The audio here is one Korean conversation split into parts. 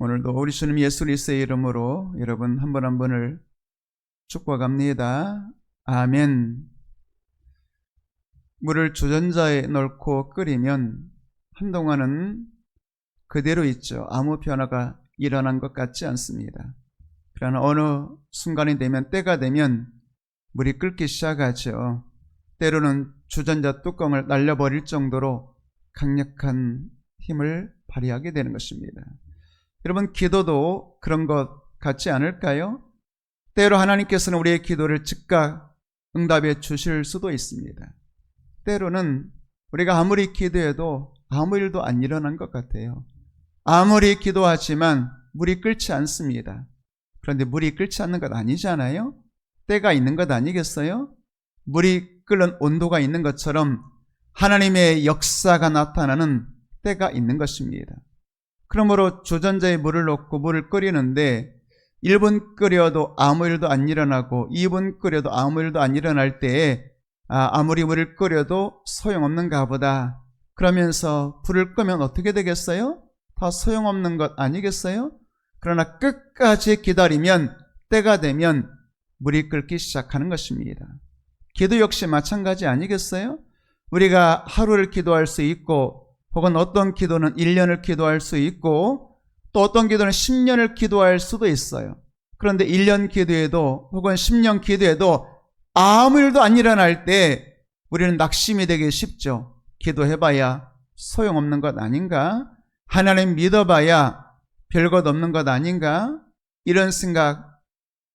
오늘도 우리 주님 예수 그리스도의 이름으로 여러분 한 분 한 분을 축복합니다. 아멘. 물을 주전자에 넣고 끓이면 한동안은 그대로 있죠. 아무 변화가 일어난 것 같지 않습니다. 그러나 어느 순간이 되면, 때가 되면 물이 끓기 시작하죠. 때로는 주전자 뚜껑을 날려버릴 정도로 강력한 힘을 발휘하게 되는 것입니다. 여러분, 기도도 그런 것 같지 않을까요? 때로 하나님께서는 우리의 기도를 즉각 응답해 주실 수도 있습니다. 때로는 우리가 아무리 기도해도 아무 일도 안 일어난 것 같아요. 아무리 기도하지만 물이 끓지 않습니다. 그런데 물이 끓지 않는 것 아니잖아요? 때가 있는 것 아니겠어요? 물이 끓는 온도가 있는 것처럼 하나님의 역사가 나타나는 때가 있는 것입니다. 그러므로 주전자에 물을 넣고 물을 끓이는데 1분 끓여도 아무 일도 안 일어나고 2분 끓여도 아무 일도 안 일어날 때에 아무리 물을 끓여도 소용없는가 보다. 그러면서 불을 끄면 어떻게 되겠어요? 다 소용없는 것 아니겠어요? 그러나 끝까지 기다리면 때가 되면 물이 끓기 시작하는 것입니다. 기도 역시 마찬가지 아니겠어요? 우리가 하루를 기도할 수 있고, 혹은 어떤 기도는 1년을 기도할 수 있고, 또 어떤 기도는 10년을 기도할 수도 있어요. 그런데 1년 기도해도 혹은 10년 기도해도 아무 일도 안 일어날 때 우리는 낙심이 되기 쉽죠. 기도해봐야 소용없는 것 아닌가? 하나님 믿어봐야 별것 없는 것 아닌가? 이런 생각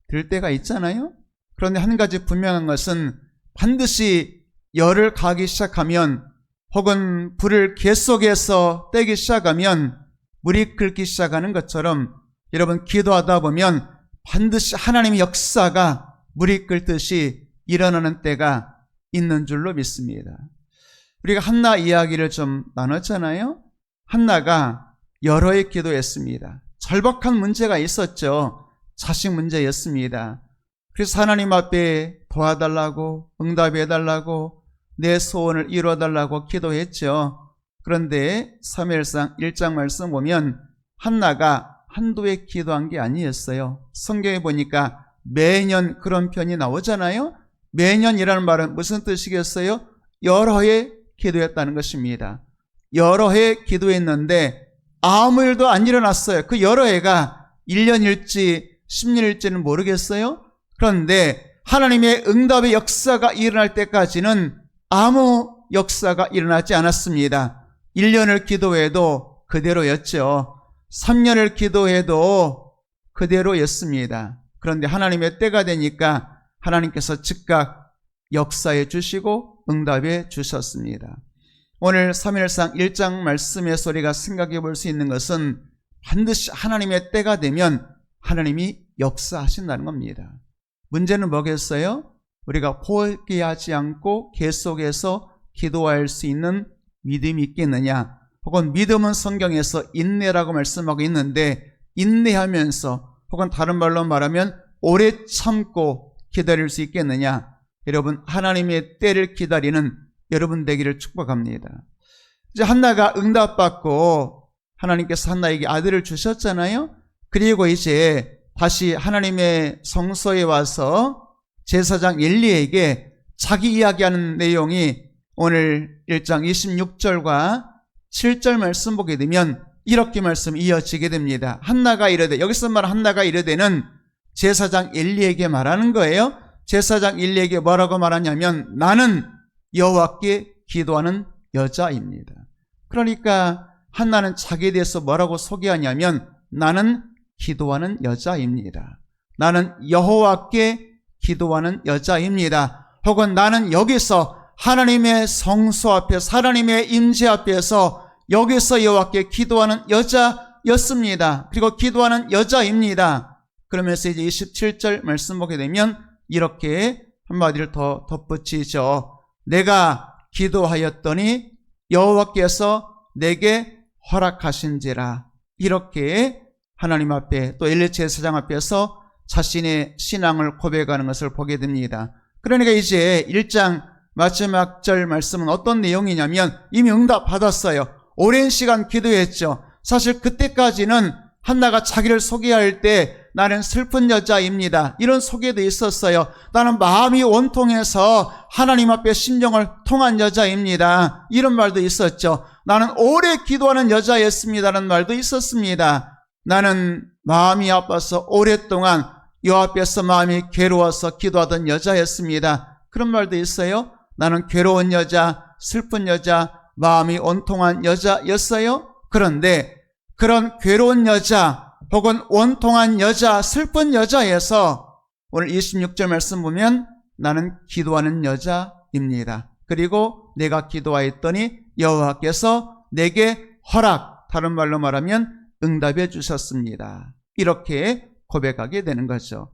들 때가 있잖아요. 그런데 한 가지 분명한 것은 반드시 열을 가기 시작하면, 혹은 불을 계속해서 떼기 시작하면 물이 끓기 시작하는 것처럼, 여러분, 기도하다 보면 반드시 하나님의 역사가 물이 끓듯이 일어나는 때가 있는 줄로 믿습니다. 우리가 한나 이야기를 좀 나눴잖아요. 한나가 여러 해 기도했습니다. 절박한 문제가 있었죠. 자식 문제였습니다. 그래서 하나님 앞에 도와달라고, 응답해달라고, 내 소원을 이루어달라고 기도했죠. 그런데 사무엘상 1장 말씀 보면 한나가 한두 해 기도한 게 아니었어요. 성경에 보니까 매년 그런 편이 나오잖아요. 매년이라는 말은 무슨 뜻이겠어요? 여러 해 기도했다는 것입니다. 여러 해 기도했는데 아무 일도 안 일어났어요. 그 여러 해가 1년일지 10년일지는 모르겠어요. 그런데 하나님의 응답의 역사가 일어날 때까지는 아무 역사가 일어나지 않았습니다. 1년을 기도해도 그대로였죠. 3년을 기도해도 그대로였습니다. 그런데 하나님의 때가 되니까 하나님께서 즉각 역사해 주시고 응답해 주셨습니다. 오늘 사무엘상 1장 말씀에서 우리가 생각해 볼 수 있는 것은 반드시 하나님의 때가 되면 하나님이 역사하신다는 겁니다. 문제는 뭐겠어요? 우리가 포기하지 않고 계속해서 기도할 수 있는 믿음이 있겠느냐? 혹은 믿음은 성경에서 인내라고 말씀하고 있는데, 인내하면서, 혹은 다른 말로 말하면 오래 참고 기다릴 수 있겠느냐? 여러분, 하나님의 때를 기다리는 여러분 되기를 축복합니다. 이제 한나가 응답받고 하나님께서 한나에게 아들을 주셨잖아요. 그리고 이제 다시 하나님의 성소에 와서 제사장 엘리에게 자기 이야기하는 내용이 오늘 1장 26절과 7절 말씀 보게 되면 이렇게 말씀 이어지게 됩니다. 한나가 이르되, 여기서 말한 한나가 이르되는 제사장 엘리에게 말하는 거예요. 제사장 엘리에게 뭐라고 말하냐면, 나는 여호와께 기도하는 여자입니다. 그러니까 한나는 자기에 대해서 뭐라고 소개하냐면, 나는 기도하는 여자입니다. 나는 여호와께 기도하는 여자입니다. 혹은 나는 여기서 하나님의 성소 앞에서, 하나님의 임재 앞에서 여기서 여호와께 기도하는 여자였습니다. 그리고 기도하는 여자입니다. 그러면서 이제 27절 말씀 보게 되면 이렇게 한마디를 더 덧붙이죠. 내가 기도하였더니 여호와께서 내게 허락하신지라. 이렇게 하나님 앞에, 또 엘리 제사장 앞에서 자신의 신앙을 고백하는 것을 보게 됩니다. 그러니까 이제 1장 마지막 절 말씀은 어떤 내용이냐면, 이미 응답 받았어요. 오랜 시간 기도했죠. 사실 그때까지는 한나가 자기를 소개할 때 나는 슬픈 여자입니다. 이런 소개도 있었어요. 나는 마음이 원통해서 하나님 앞에 심정을 통한 여자입니다. 이런 말도 있었죠. 나는 오래 기도하는 여자였습니다라는 말도 있었습니다. 나는 마음이 아파서 오랫동안 여호와 앞에서 마음이 괴로워서 기도하던 여자였습니다. 그런 말도 있어요. 나는 괴로운 여자, 슬픈 여자, 마음이 온통한 여자였어요. 그런데 그런 괴로운 여자 혹은 원통한 여자, 슬픈 여자에서 오늘 26절 말씀 보면 나는 기도하는 여자입니다. 그리고 내가 기도하였더니 여호와께서 내게 다른 말로 말하면 응답해 주셨습니다. 이렇게 고백하게 되는 거죠.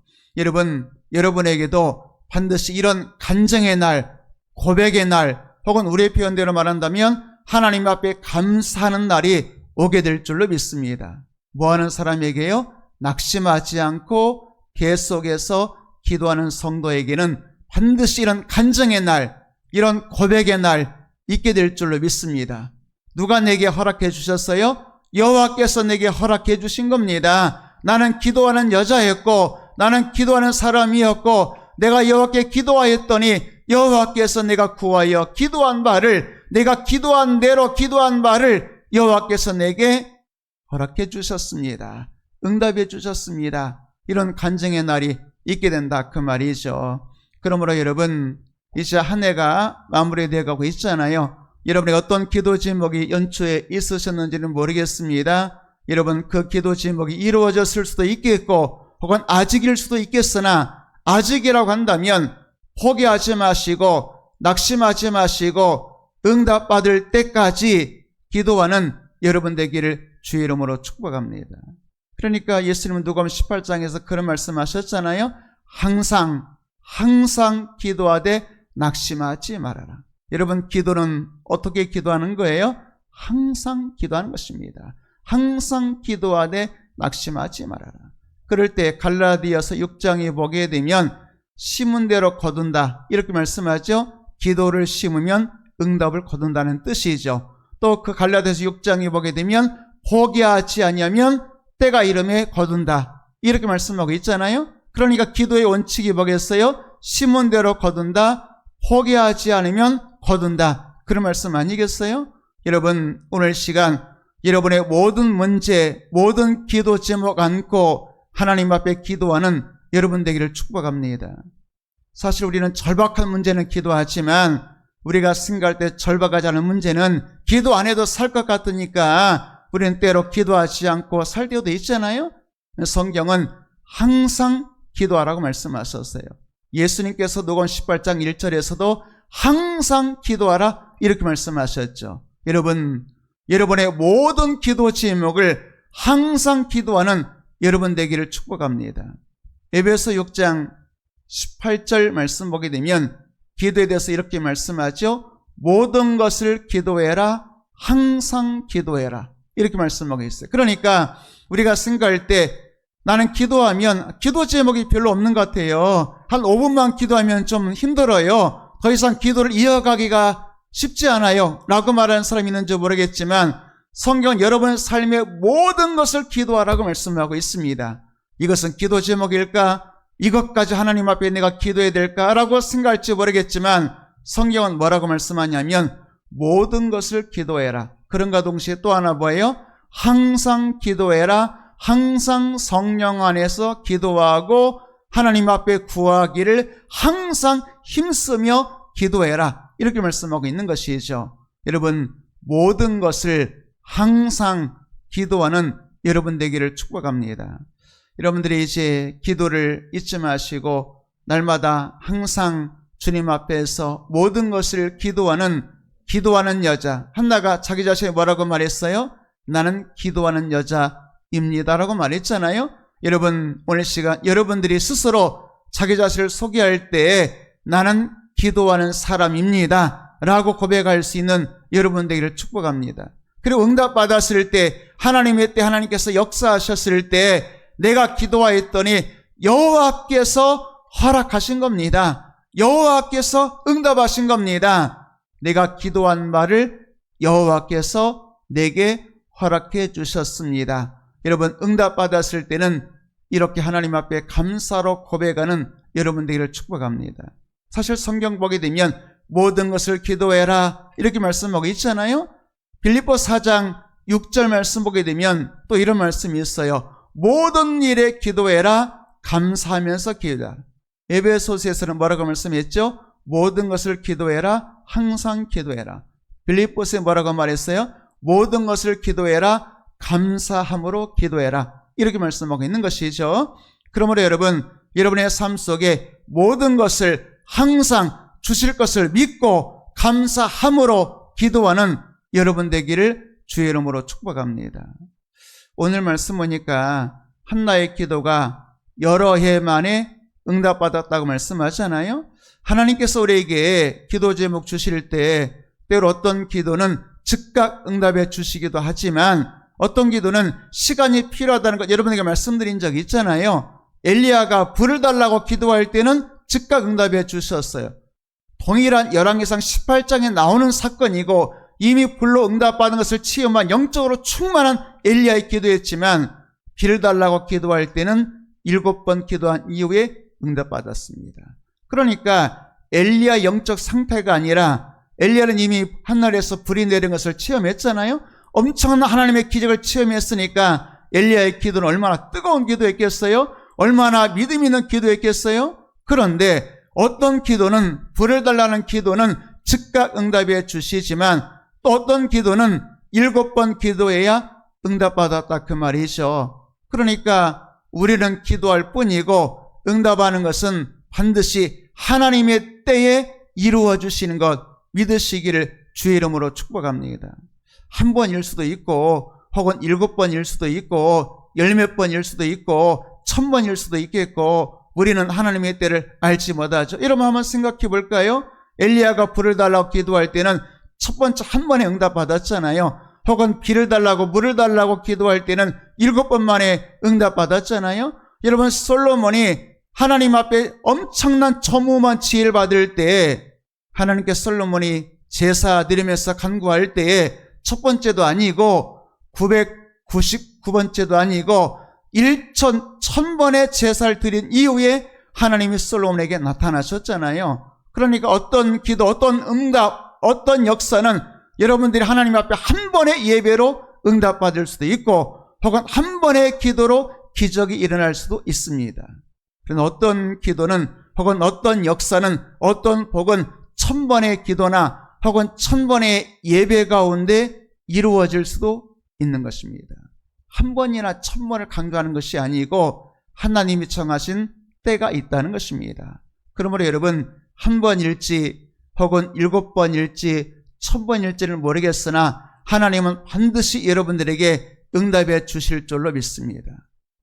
여러분에게도 반드시 이런 간증의 날, 고백의 날, 혹은 우리의 표현대로 말한다면 하나님 앞에 감사하는 날이 오게 될 줄로 믿습니다. 뭐하는 사람에게요? 낙심하지 않고 계속해서 기도하는 성도에게는 반드시 이런 간증의 날, 이런 고백의 날 있게 될 줄로 믿습니다. 누가 내게 허락해 주셨어요? 여호와께서 내게 허락해 주신 겁니다. 나는 기도하는 여자였고 나는 기도하는 사람이었고 내가 여호와께 기도하였더니 여호와께서 내가 구하여 기도한 바를, 내가 기도한 대로 기도한 바를 여호와께서 내게 허락해 주셨습니다. 응답해 주셨습니다. 이런 간증의 날이 있게 된다 그 말이죠. 그러므로 여러분, 이제 한 해가 마무리되어 가고 있잖아요. 여러분의 어떤 기도 제목이 연초에 있으셨는지는 모르겠습니다. 여러분, 그 기도 제목이 이루어졌을 수도 있겠고 혹은 아직일 수도 있겠으나, 아직이라고 한다면 포기하지 마시고 낙심하지 마시고 응답받을 때까지 기도하는 여러분 되기를 주의 이름으로 축복합니다. 그러니까 예수님은 누가복음 18장에서 그런 말씀하셨잖아요. 항상 기도하되 낙심하지 말아라. 여러분, 기도는 어떻게 기도하는 거예요? 항상 기도하는 것입니다. 항상 기도하되 낙심하지 말아라. 그럴 때 갈라디아서 6장에 보게 되면 심은 대로 거둔다 이렇게 말씀하죠. 기도를 심으면 응답을 거둔다는 뜻이죠. 또 그 갈라디아서 6장에 보게 되면 포기하지 아니하면 때가 이름에 거둔다 이렇게 말씀하고 있잖아요. 그러니까 기도의 원칙이 뭐겠어요? 심은 대로 거둔다, 포기하지 않으면 거둔다, 그런 말씀 아니겠어요? 여러분, 오늘 시간 여러분의 모든 문제, 모든 기도 제목 안고 하나님 앞에 기도하는 여러분 되기를 축복합니다. 사실 우리는 절박한 문제는 기도하지만 우리가 생각할 때 절박하지 않은 문제는 기도 안 해도 살 것 같으니까 우리는 때로 기도하지 않고 살 때도 있잖아요. 성경은 항상 기도하라고 말씀하셨어요. 예수님께서 누가복음 18장 1절에서도 항상 기도하라 이렇게 말씀하셨죠. 여러분의 모든 기도 제목을 항상 기도하는 여러분 되기를 축복합니다. 에베소 6장 18절 말씀 보게 되면 기도에 대해서 이렇게 말씀하죠. 모든 것을 기도해라, 항상 기도해라 이렇게 말씀하고 있어요. 그러니까 우리가 생각할 때 나는 기도하면 기도 제목이 별로 없는 것 같아요. 한 5분만 기도하면 좀 힘들어요. 더 이상 기도를 이어가기가 쉽지 않아요 라고 말하는 사람이 있는지 모르겠지만 성경은 여러분의 삶의 모든 것을 기도하라고 말씀하고 있습니다. 이것은 기도 제목일까? 이것까지 하나님 앞에 내가 기도해야 될까라고 생각할지 모르겠지만 성경은 뭐라고 말씀하냐면 모든 것을 기도해라. 그런가 동시에 또 하나 뭐예요? 항상 기도해라. 항상 성령 안에서 기도하고 하나님 앞에 구하기를 항상 힘쓰며 기도해라. 이렇게 말씀하고 있는 것이죠. 여러분, 모든 것을 항상 기도하는 여러분 되기를 축복합니다. 여러분들이 이제 기도를 잊지 마시고 날마다 항상 주님 앞에서 모든 것을 기도하는 여자, 한나가 자기 자신이 뭐라고 말했어요? 나는 기도하는 여자입니다라고 말했잖아요. 여러분, 오늘 시간 여러분들이 스스로 자기 자신을 소개할 때 나는 기도하는 사람입니다 라고 고백할 수 있는 여러분 되기를 축복합니다. 그리고 응답받았을 때 하나님의 때 하나님께서 역사하셨을 때 내가 기도하였더니 여호와께서 허락하신 겁니다. 여호와께서 응답하신 겁니다. 내가 기도한 말을 여호와께서 내게 허락해 주셨습니다. 여러분 응답받았을 때는 이렇게 하나님 앞에 감사로 고백하는 여러분 되기를 축복합니다. 사실 성경 보게 되면 모든 것을 기도해라 이렇게 말씀하고 있잖아요. 빌립보 4장 6절 말씀 보게 되면 또 이런 말씀이 있어요. 모든 일에 기도해라 감사하면서 기도하라. 에베소서에서는 뭐라고 말씀했죠? 모든 것을 기도해라 항상 기도해라. 빌립보서에 뭐라고 말했어요? 모든 것을 기도해라 감사함으로 기도해라 이렇게 말씀하고 있는 것이죠. 그러므로 여러분 여러분의 삶 속에 모든 것을 항상 주실 것을 믿고 감사함으로 기도하는 여러분 되기를 주의 이름으로 축복합니다. 오늘 말씀 보니까 한나의 기도가 여러 해 만에 응답받았다고 말씀하잖아요. 하나님께서 우리에게 기도 제목 주실 때 때로 어떤 기도는 즉각 응답해 주시기도 하지만 어떤 기도는 시간이 필요하다는 것 여러분에게 말씀드린 적이 있잖아요. 엘리야가 불을 달라고 기도할 때는 즉각 응답해 주셨어요. 동일한 열왕기상 18장에 나오는 사건이고 이미 불로 응답받은 것을 체험한 영적으로 충만한 엘리야의 기도였지만 비를 달라고 기도할 때는 7번 기도한 이후에 응답받았습니다. 그러니까 엘리야 영적 상태가 아니라 엘리야는 이미 하늘에서 불이 내린 것을 체험했잖아요. 엄청난 하나님의 기적을 체험했으니까 엘리야의 기도는 얼마나 뜨거운 기도였겠어요? 얼마나 믿음 있는 기도였겠어요? 그런데 어떤 기도는 불을 달라는 기도는 즉각 응답해 주시지만 또 어떤 기도는 7번 기도해야 응답받았다 그 말이죠. 그러니까 우리는 기도할 뿐이고 응답하는 것은 반드시 하나님의 때에 이루어 주시는 것 믿으시기를 주의 이름으로 축복합니다. 한 번일 수도 있고 혹은 7번일 수도 있고 10몇 번일 수도 있고 1000번일 수도 있겠고 우리는 하나님의 때를 알지 못하죠. 여러분 한번 생각해 볼까요? 엘리야가 불을 달라고 기도할 때는 첫 번째 한 번에 응답받았잖아요. 혹은 비를 달라고 물을 달라고 기도할 때는 7번 만에 응답받았잖아요. 여러분 솔로몬이 하나님 앞에 엄청난 전무후무한 지혜를 받을 때 하나님께 솔로몬이 제사 드리면서 간구할 때에 첫 번째도 아니고 999번째도 아니고 1000번의 제사를 드린 이후에 하나님이 솔로몬에게 나타나셨잖아요. 그러니까 어떤 기도, 어떤 응답, 어떤 역사는 여러분들이 하나님 앞에 한 번의 예배로 응답받을 수도 있고 혹은 한 번의 기도로 기적이 일어날 수도 있습니다. 그런데 어떤 기도는 혹은 어떤 역사는 어떤 복은 1000번의 기도나 혹은 1000번의 예배 가운데 이루어질 수도 있는 것입니다. 한 번이나 1000번을 강조하는 것이 아니고 하나님이 정하신 때가 있다는 것입니다. 그러므로 여러분 한 번일지 혹은 7번일지 1000번일지는 모르겠으나 하나님은 반드시 여러분들에게 응답해 주실 줄로 믿습니다.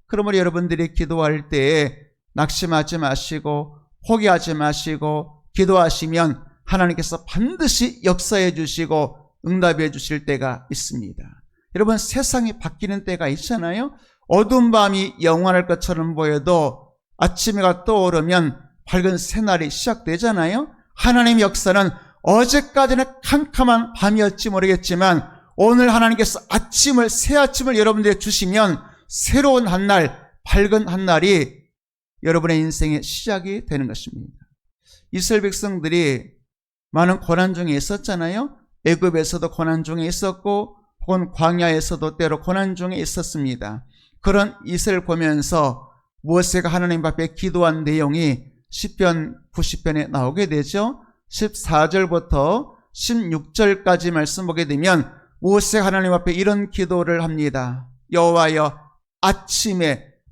그러므로 여러분들이 기도할 때에 낙심하지 마시고 포기하지 마시고 기도하시면 하나님께서 반드시 역사해 주시고 응답해 주실 때가 있습니다. 여러분 세상이 바뀌는 때가 있잖아요. 어두운 밤이 영원할 것처럼 보여도 아침해가 떠오르면 밝은 새날이 시작되잖아요. 하나님의 역사는 어제까지는 캄캄한 밤이었지 모르겠지만 오늘 하나님께서 아침을 새 아침을 여러분들에게 주시면 새로운 한날 밝은 한날이 여러분의 인생의 시작이 되는 것입니다. 이스라엘 백성들이 많은 고난 중에 있었잖아요. 애굽에서도 고난 중에 있었고 혹은 광야에서도 때로 고난 중에 있었습니다. 그런 이스라엘 보면서 모세가 하나님 앞에 기도한 내용이 시편 90편에 나오게 되죠. 14절부터 16절까지 말씀 보게 되면 모세가 하나님 앞에 이런 기도를 합니다. 여호와여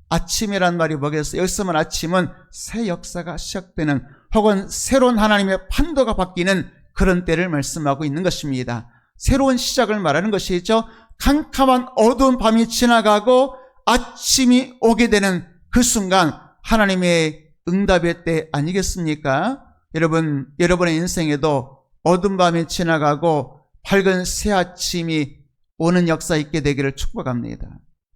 아침이란 말이 뭐겠어요? 여기서만 아침은 새 역사가 시작되는 혹은 새로운 하나님의 판도가 바뀌는 그런 때를 말씀하고 있는 것입니다. 새로운 시작을 말하는 것이죠. 캄캄한 어두운 밤이 지나가고 아침이 오게 되는 그 순간 하나님의 응답의 때 아니겠습니까? 여러분, 여러분의 인생에도 어두운 밤이 지나가고 밝은 새 아침이 오는 역사 있게 되기를 축복합니다.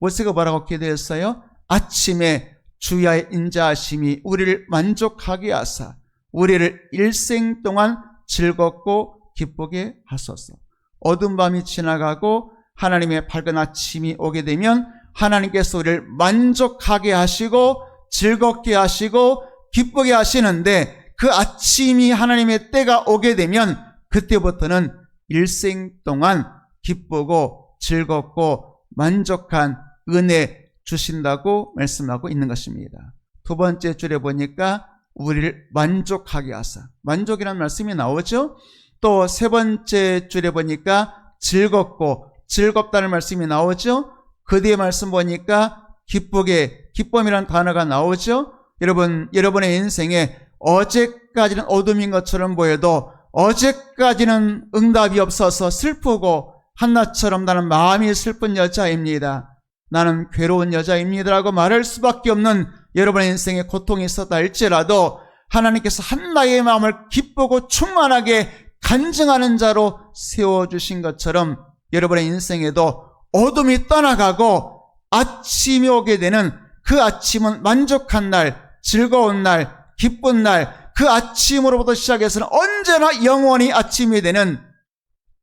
모세가 뭐라고 기도했어요? 아침에 주야의 인자하심이 우리를 만족하게 하사 우리를 일생 동안 즐겁고 기쁘게 하소서. 어두운 밤이 지나가고 하나님의 밝은 아침이 오게 되면 하나님께서 우리를 만족하게 하시고 즐겁게 하시고 기쁘게 하시는데, 그 아침이 하나님의 때가 오게 되면 그때부터는 일생 동안 기쁘고 즐겁고 만족한 은혜 주신다고 말씀하고 있는 것입니다. 두 번째 줄에 보니까 우리를 만족하게 하사, 만족이라는 말씀이 나오죠. 또 세 번째 줄에 보니까 즐겁고 즐겁다는 말씀이 나오죠. 그 뒤에 말씀 보니까 기쁘게, 기쁨이라는 단어가 나오죠. 여러분의 인생에 어제까지는 어둠인 것처럼 보여도, 어제까지는 응답이 없어서 슬프고 한나처럼 나는 마음이 슬픈 여자입니다, 나는 괴로운 여자입니다라고 말할 수밖에 없는 여러분의 인생에 고통이 있었다 할지라도, 하나님께서 한나의 마음을 기쁘고 충만하게 간증하는 자로 세워주신 것처럼 여러분의 인생에도 어둠이 떠나가고 아침이 오게 되는, 그 아침은 만족한 날, 즐거운 날, 기쁜 날, 그 아침으로부터 시작해서는 언제나 영원히 아침이 되는,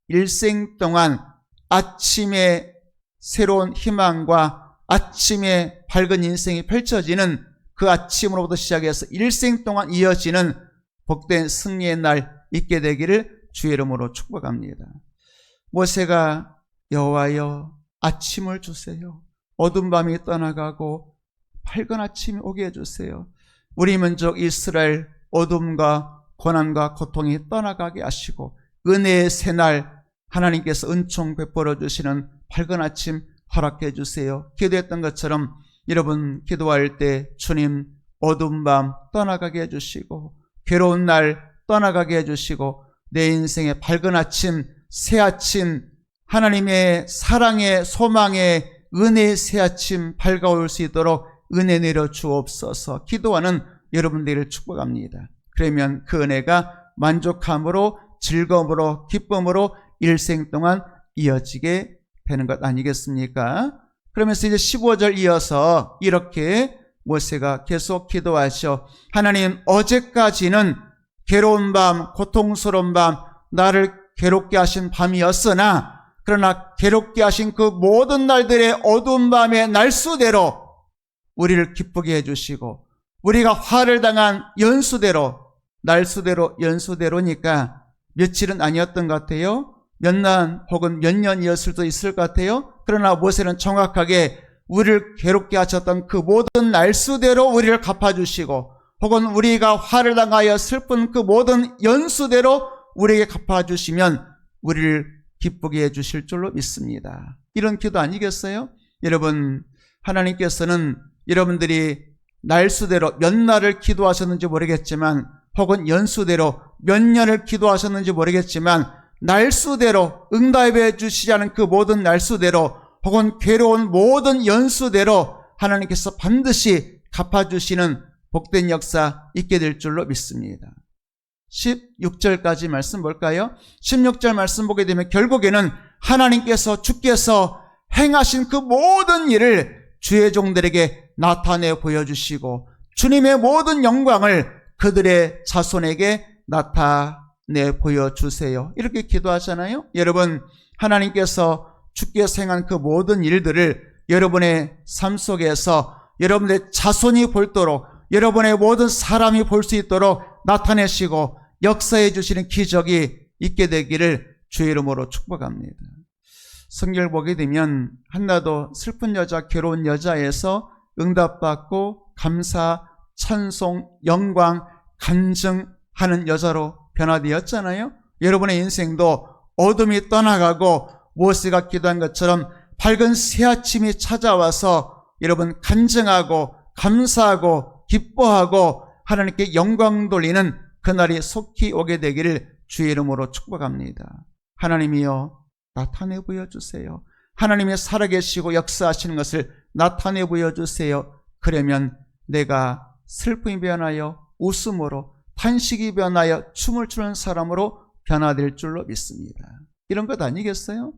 일생 동안 아침의 새로운 희망과 아침의 밝은 인생이 펼쳐지는, 그 아침으로부터 시작해서 일생 동안 이어지는 복된 승리의 날 있게 되기를 주의 이름으로 축복합니다. 모세가 여호와여 아침을 주세요, 어두운 밤이 떠나가고 밝은 아침이 오게 해주세요. 우리 민족 이스라엘 어둠과 고난과 고통이 떠나가게 하시고 은혜의 새날 하나님께서 은총 베풀어 주시는 밝은 아침 허락해 주세요. 기도했던 것처럼 여러분 기도할 때 주님 어두운 밤 떠나가게 해주시고 괴로운 날 떠나가게 해주시고 내 인생의 밝은 아침, 새 아침, 하나님의 사랑의 소망의 은혜의 새 아침 밝아올 수 있도록 은혜 내려 주옵소서. 기도하는 여러분들을 축복합니다. 그러면 그 은혜가 만족함으로 즐거움으로 기쁨으로 일생 동안 이어지게 되는 것 아니겠습니까? 그러면서 이제 15절 이어서 이렇게 모세가 계속 기도하셔. 하나님, 어제까지는 괴로운 밤, 고통스러운 밤, 나를 괴롭게 하신 밤이었으나 그러나 괴롭게 하신 그 모든 날들의 어두운 밤의 날수대로 우리를 기쁘게 해주시고 우리가 화를 당한 연수대로, 날수대로 연수대로니까 며칠은 아니었던 것 같아요. 몇 날 혹은 몇 년이었을 수도 있을 것 같아요. 그러나 모세는 정확하게 우리를 괴롭게 하셨던 그 모든 날수대로 우리를 갚아주시고 혹은 우리가 화를 당하여 슬픈 그 모든 연수대로 우리에게 갚아주시면 우리를 기쁘게 해주실 줄로 믿습니다. 이런 기도 아니겠어요? 여러분, 하나님께서는 여러분들이 날수대로 몇 날을 기도하셨는지 모르겠지만 혹은 연수대로 몇 년을 기도하셨는지 모르겠지만 날수대로 응답해 주시지 않은 그 모든 날수대로 혹은 괴로운 모든 연수대로 하나님께서 반드시 갚아주시는 복된 역사 있게 될 줄로 믿습니다. 16절까지 말씀 볼까요? 16절 말씀 보게 되면 결국에는 하나님께서 주께서 행하신 그 모든 일을 주의 종들에게 나타내 보여주시고 주님의 모든 영광을 그들의 자손에게 나타내 보여주세요. 이렇게 기도하잖아요. 여러분, 하나님께서 주께서 행한 그 모든 일들을 여러분의 삶 속에서 여러분의 자손이 볼도록 여러분의 모든 사람이 볼 수 있도록 나타내시고 역사해 주시는 기적이 있게 되기를 주의 이름으로 축복합니다. 성경을 보게 되면 한나도 슬픈 여자, 괴로운 여자에서 응답받고 감사, 찬송, 영광, 간증하는 여자로 변화되었잖아요. 여러분의 인생도 어둠이 떠나가고 모세가 기도한 것처럼 밝은 새 아침이 찾아와서 여러분 간증하고 감사하고 기뻐하고 하나님께 영광 돌리는 그날이 속히 오게 되기를 주의 이름으로 축복합니다. 하나님이여 나타내 보여주세요. 하나님이 살아계시고 역사하시는 것을 나타내 보여주세요. 그러면 내가 슬픔이 변하여 웃음으로, 탄식이 변하여 춤을 추는 사람으로 변화될 줄로 믿습니다. 이런 것 아니겠어요?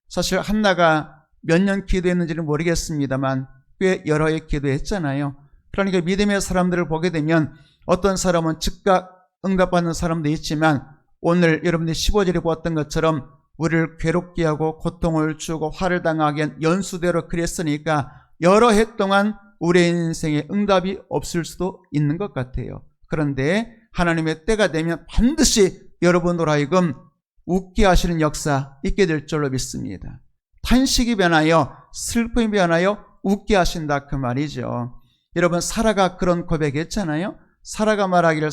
사실 한나가 몇 년 기도했는지는 모르겠습니다만 꽤 여러 해 기도했잖아요. 그러니까 믿음의 사람들을 보게 되면 어떤 사람은 즉각 응답받는 사람도 있지만 오늘 여러분들이 15절에 보았던 것처럼 우리를 괴롭게 하고 고통을 주고 화를 당하게 한 연수대로 그랬으니까 여러 해 동안 우리의 인생에 응답이 없을 수도 있는 것 같아요. 그런데 하나님의 때가 되면 반드시 여러분으로 하여금 웃게 하시는 역사 있게 될 줄로 믿습니다. 탄식이 변하여 슬픔이 변하여 웃게 하신다 그 말이죠. 여러분 사라가 그런 고백했잖아요. 사라가 말하기를,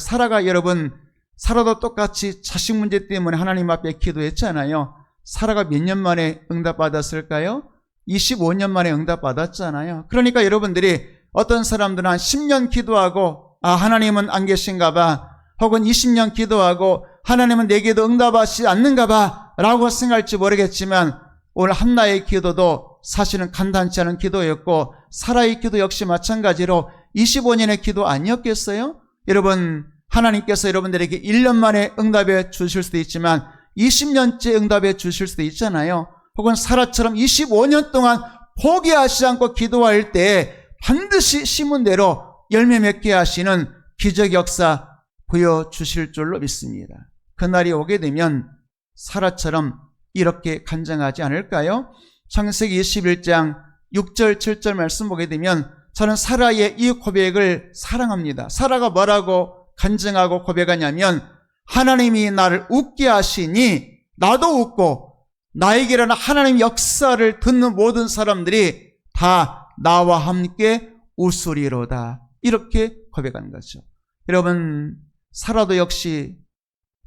사라도 똑같이 자식 문제 때문에 하나님 앞에 기도했잖아요. 사라가 몇 년 만에 응답받았을까요? 25년 만에 응답받았잖아요. 그러니까 여러분들이 어떤 사람들은 한 10년 기도하고 하나님은 안 계신가 봐, 혹은 20년 기도하고 하나님은 내게도 응답하시지 않는가 봐 라고 생각할지 모르겠지만, 오늘 한나의 기도도 사실은 간단치 않은 기도였고 사라의 기도 역시 마찬가지로 25년의 기도 아니었겠어요? 여러분, 하나님께서 여러분들에게 1년 만에 응답해 주실 수도 있지만 20년째 응답해 주실 수도 있잖아요. 혹은 사라처럼 25년 동안 포기하지 않고 기도할 때 반드시 심은 대로 열매 맺게 하시는 기적 역사 보여주실 줄로 믿습니다. 그날이 오게 되면 사라처럼 이렇게 간증하지 않을까요? 창세기 21장 6절 7절 말씀 보게 되면 저는 사라의 이 고백을 사랑합니다. 사라가 뭐라고 간증하고 고백하냐면, 하나님이 나를 웃게 하시니 나도 웃고 나에게라는 하나님 역사를 듣는 모든 사람들이 다 나와 함께 웃으리로다. 이렇게 고백한 거죠. 여러분, 사라도 역시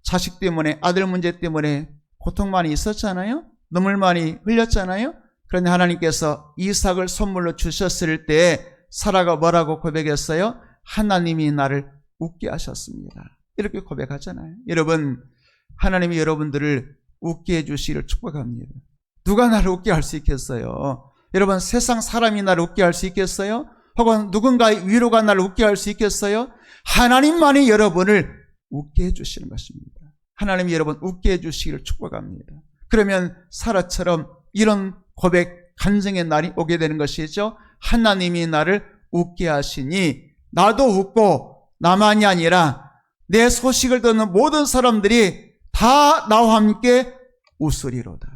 자식 때문에, 아들 문제 때문에 고통 많이 있었잖아요. 눈물 많이 흘렸잖아요. 그런데 하나님께서 이삭을 선물로 주셨을 때 사라가 뭐라고 고백했어요? 하나님이 나를 웃게 하셨습니다. 이렇게 고백하잖아요. 여러분, 하나님이 여러분들을 웃게 해주시기를 축복합니다. 누가 나를 웃게 할 수 있겠어요? 여러분, 세상 사람이 나를 웃게 할 수 있겠어요? 혹은 누군가의 위로가 나를 웃게 할 수 있겠어요? 하나님만이 여러분을 웃게 해주시는 것입니다. 하나님이 여러분 웃게 해주시기를 축복합니다. 그러면 사라처럼 이런 고백, 간증의 날이 오게 되는 것이죠. 하나님이 나를 웃게 하시니 나도 웃고, 나만이 아니라 내 소식을 듣는 모든 사람들이 다 나와 함께 웃으리로다.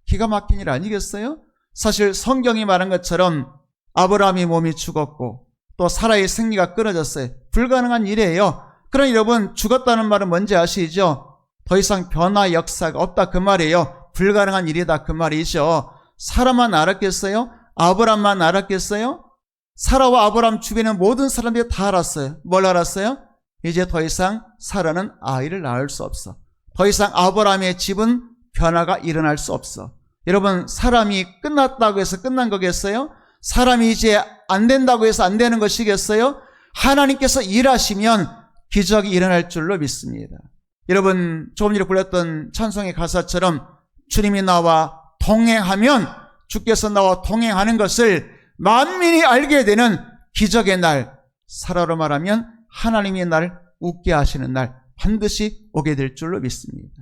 기가 막힌 일 아니겠어요? 사실 성경이 말한 것처럼 아브라함의 몸이 죽었고 또 사라의 생리가 끊어졌어요. 불가능한 일이에요. 그러니 여러분, 죽었다는 말은 뭔지 아시죠? 더 이상 변화 역사가 없다 그 말이에요. 불가능한 일이다 그 말이죠. 사라만 알았겠어요? 아브라함만 알았겠어요? 사라와 아브라함 주변의 모든 사람들이 다 알았어요. 뭘 알았어요? 이제 더 이상 사라는 아이를 낳을 수 없어. 더 이상 아브라함의 집은 변화가 일어날 수 없어. 여러분, 사람이 끝났다고 해서 끝난 거겠어요? 사람이 이제 안 된다고 해서 안 되는 것이겠어요? 하나님께서 일하시면 기적이 일어날 줄로 믿습니다. 여러분, 조금 전에 불렀던 찬송의 가사처럼 주님이 나와 동행하면, 주께서 나와 동행하는 것을 만민이 알게 되는 기적의 날, 사라로 말하면 하나님이 나를 웃게 하시는 날 반드시 오게 될 줄로 믿습니다.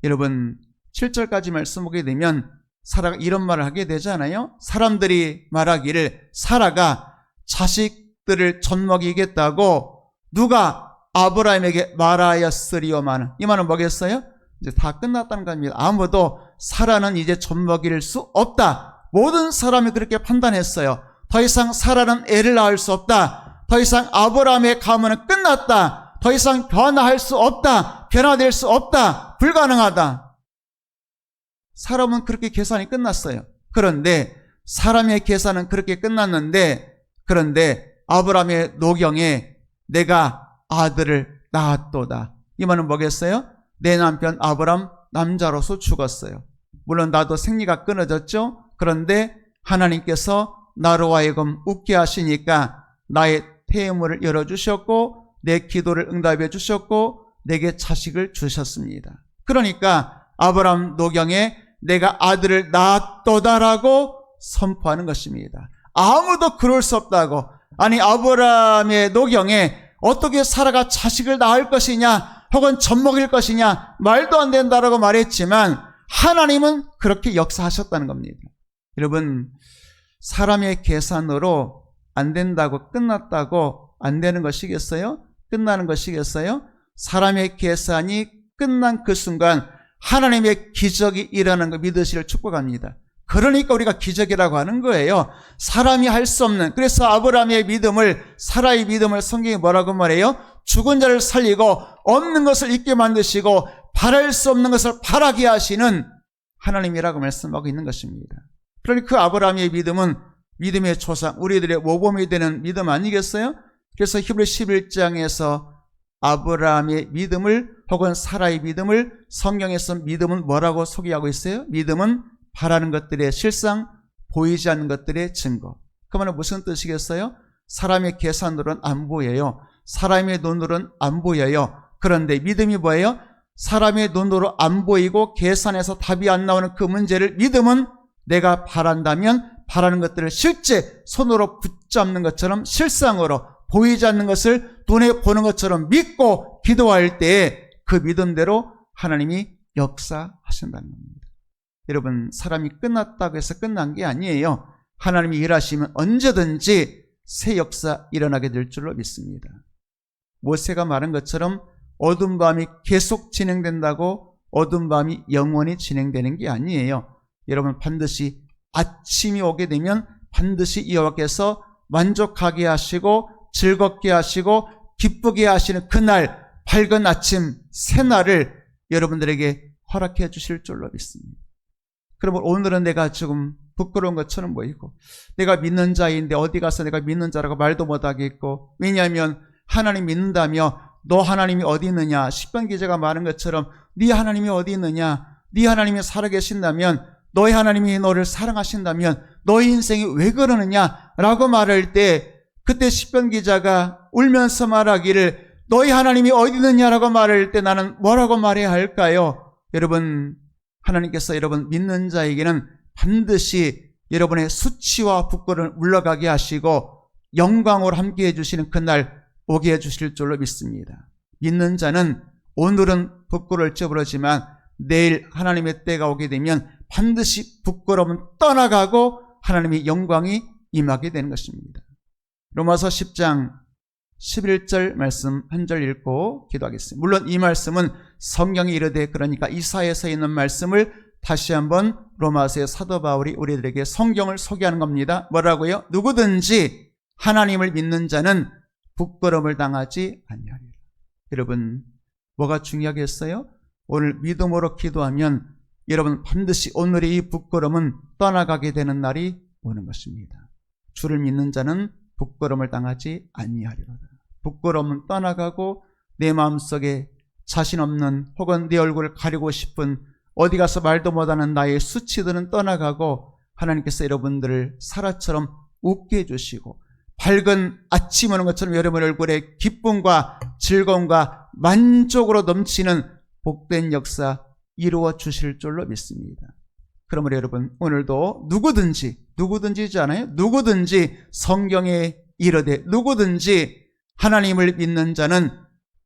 여러분, 7절까지 말씀 보게 되면 사라가 이런 말을 하게 되잖아요. 사람들이 말하기를 사라가 자식들을 젖먹이겠다고 누가 아브라함에게 말하였으리오마는, 이 말은 뭐겠어요? 이제 다 끝났다는 겁니다. 아무도 사라는 이제 젖먹일 수 없다. 모든 사람이 그렇게 판단했어요. 더 이상 사라는 애를 낳을 수 없다. 더 이상 아브라함의 가문은 끝났다. 더 이상 변화할 수 없다. 변화될 수 없다. 불가능하다. 사람은 그렇게 계산이 끝났어요. 그런데 사람의 계산은 그렇게 끝났는데, 그런데 아브라함의 노경에 내가 아들을 낳았도다. 이 말은 뭐겠어요? 내 남편 아브라함 남자로서 죽었어요. 물론 나도 생리가 끊어졌죠. 그런데 하나님께서 나로 하여금 웃게 하시니까 나의 태음을 열어주셨고 내 기도를 응답해 주셨고 내게 자식을 주셨습니다. 그러니까 아브라함 노경에 내가 아들을 낳았도다라고 선포하는 것입니다. 아무도 그럴 수 없다고. 아니, 아브라함의 노경에 어떻게 사라가 자식을 낳을 것이냐 혹은 젖먹일 것이냐, 말도 안 된다라고 말했지만 하나님은 그렇게 역사하셨다는 겁니다. 여러분, 사람의 계산으로 안 된다고, 끝났다고 안 되는 것이겠어요? 끝나는 것이겠어요? 사람의 계산이 끝난 그 순간 하나님의 기적이 일어나는 거 믿으시기를 축복합니다. 그러니까 우리가 기적이라고 하는 거예요. 사람이 할 수 없는, 그래서 아브라함의 믿음을, 사라의 믿음을 성경이 뭐라고 말해요? 죽은 자를 살리고 없는 것을 있게 만드시고 바랄 수 없는 것을 바라게 하시는 하나님이라고 말씀하고 있는 것입니다. 그러니 그 아브라함의 믿음은 믿음의 조상, 우리들의 모범이 되는 믿음 아니겠어요? 그래서 히브리 11장에서 아브라함의 믿음을 혹은 사라의 믿음을 성경에서 믿음은 뭐라고 소개하고 있어요? 믿음은 바라는 것들의 실상, 보이지 않는 것들의 증거. 그 말은 무슨 뜻이겠어요? 사람의 계산으로는 안 보여요. 사람의 눈으로는 안 보여요. 그런데 믿음이 뭐예요? 사람의 눈으로 안 보이고 계산해서 답이 안 나오는 그 문제를 믿음은 내가 바란다면 바라는 것들을 실제 손으로 붙잡는 것처럼 실상으로 보이지 않는 것을 눈에 보는 것처럼 믿고 기도할 때 그 믿음대로 하나님이 역사하신다는 겁니다. 여러분, 사람이 끝났다고 해서 끝난 게 아니에요. 하나님이 일하시면 언제든지 새 역사 일어나게 될 줄로 믿습니다. 모세가 말한 것처럼 어두운 밤이 계속 진행된다고 어두운 밤이 영원히 진행되는 게 아니에요. 여러분, 반드시 아침이 오게 되면 반드시 여호와께서 만족하게 하시고 즐겁게 하시고 기쁘게 하시는 그날, 밝은 아침 새날을 여러분들에게 허락해 주실 줄로 믿습니다. 그러면 오늘은 내가 지금 부끄러운 것처럼 보이고 내가 믿는 자인데 어디 가서 내가 믿는 자라고 말도 못하겠고, 왜냐하면 하나님 믿는다며 너 하나님이 어디 있느냐, 시편 기자가 말한 것처럼 네 하나님이 어디 있느냐, 네 하나님이 살아계신다면, 너의 하나님이 너를 사랑하신다면 너의 인생이 왜 그러느냐라고 말할 때, 그때 시편 기자가 울면서 말하기를 너희 하나님이 어디 있느냐라고 말할 때 나는 뭐라고 말해야 할까요? 여러분, 하나님께서 여러분 믿는 자에게는 반드시 여러분의 수치와 부끄러움을 물러가게 하시고 영광으로 함께 해주시는 그날 오게 해주실 줄로 믿습니다. 믿는 자는 오늘은 부끄러울지 모르지만 내일 하나님의 때가 오게 되면 반드시 부끄러움은 떠나가고 하나님의 영광이 임하게 되는 것입니다. 로마서 10장 11절 말씀 한 절 읽고 기도하겠습니다. 물론 이 말씀은 성경이 이르되, 그러니까 이사야에서 있는 말씀을 다시 한번 로마서의 사도 바울이 우리들에게 성경을 소개하는 겁니다. 뭐라고요? 누구든지 하나님을 믿는 자는 부끄러움을 당하지 아니하리라. 여러분, 뭐가 중요하겠어요? 오늘 믿음으로 기도하면 여러분 반드시 오늘의 이 부끄러움은 떠나가게 되는 날이 오는 것입니다. 주를 믿는 자는 부끄러움을 당하지 아니하리로다. 부끄러움은 떠나가고 내 마음속에 자신 없는 혹은 내 얼굴을 가리고 싶은 어디 가서 말도 못하는 나의 수치들은 떠나가고 하나님께서 여러분들을 사라처럼 웃게 해주시고 밝은 아침 오는 것처럼 여러분 얼굴에 기쁨과 즐거움과 만족으로 넘치는 복된 역사 이루어 주실 줄로 믿습니다. 그러므로 여러분, 오늘도 누구든지잖아요. 누구든지 성경에 이르되 누구든지 하나님을 믿는 자는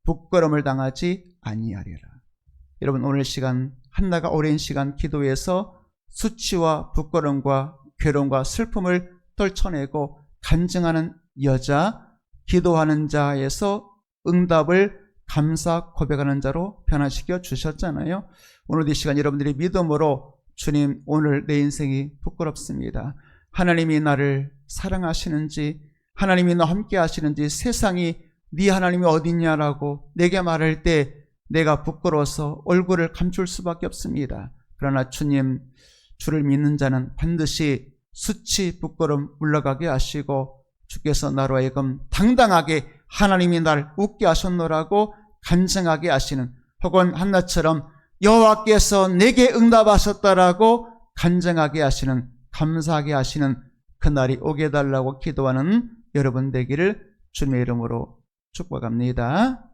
부끄러움을 당하지 아니하리라. 여러분, 오늘 시간 한나가 오랜 시간 기도해서 수치와 부끄러움과 괴로움과 슬픔을 떨쳐내고 간증하는 여자, 기도하는 자에서 응답을 감사 고백하는 자로 변화시켜 주셨잖아요. 오늘 이 시간 여러분들이 믿음으로 주님, 오늘 내 인생이 부끄럽습니다. 하나님이 나를 사랑하시는지, 하나님이 나와 함께 하시는지, 세상이 네 하나님이 어딨냐라고 내게 말할 때 내가 부끄러워서 얼굴을 감출 수밖에 없습니다. 그러나 주님, 주를 믿는 자는 반드시 수치, 부끄러움 물러가게 하시고 주께서 나로 하여금 당당하게 하나님이 날 웃게 하셨노라고 간증하게 하시는, 혹은 한나처럼 여호와께서 내게 응답하셨다라고 간증하게 하시는, 감사하게 하시는 그날이 오게 해달라고 기도하는 여러분 되기를 주님의 이름으로 축복합니다.